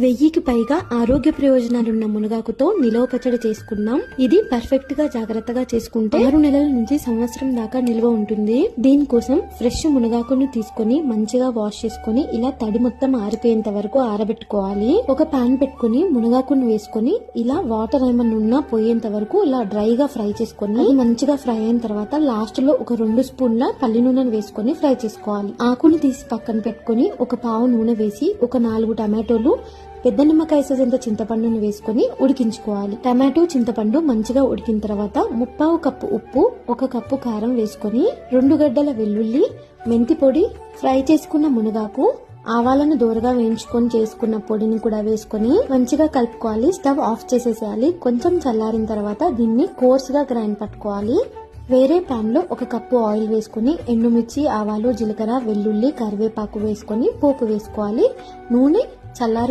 1000కి పైగా ఆరోగ్య ప్రయోజనాలున్న మునగాకుతో నిలవ పచ్చడి చేసుకున్నాం. ఇది పర్ఫెక్ట్ గా జాగ్రత్తగా చేసుకుంటే 6 నెలల నుంచి సంవత్సరం దాకా నిల్వ ఉంటుంది. దీనికోసం ఫ్రెష్ మునగాకును తీసుకొని మంచిగా వాష్ చేసుకొని ఇలా తడి మొత్తం ఆరిపోయేంత వరకు ఆరబెట్టుకోవాలి. ఒక పాన్ పెట్టుకుని మునగాకును వేసుకొని ఇలా వాటర్ ఏమన్నా ఉన్నా పోయేంత వరకు ఇలా డ్రైగా ఫ్రై చేసుకొని అది మంచిగా ఫ్రై అయిన తర్వాత లాస్ట్ లో ఒక 2 స్పూన్ల పల్లి నూనెను వేసుకొని ఫ్రై చేసుకోవాలి. ఆకుని తీసి పక్కన పెట్టుకుని ఒక పావు నూనె వేసి ఒక 4 టమాటోలు పెద్ద నిమ్మకాయ సైజంత చింతపండుని వేసుకొని ఉడికించుకోవాలి. టమాటో చింతపండు మంచిగా ఉడికిన తర్వాత 1/2 కప్పు ఉప్పు, 1 కప్పు కారం వేసుకొని 2 గడ్డల వెల్లుల్లి, మెంతి పొడి, ఫ్రై చేసుకున్న మునగాకు, ఆవాలను దూరగా వేయించుకొని చేసుకున్న పొడిని కూడా వేసుకొని మంచిగా కలుపుకోవాలి. స్టవ్ ఆఫ్ చేసేసేయాలి. కొంచెం చల్లారిన తర్వాత దీన్ని కోర్స్ గా గ్రైండ్ పట్టుకోవాలి. వేరే పాన్ లో 1 కప్పు ఆయిల్ వేసుకుని ఎండుమిర్చి, ఆవాలు, జీలకర్ర, వెల్లుల్లి, కరివేపాకు వేసుకొని పోపు వేసుకోవాలి. నూనె చల్లారి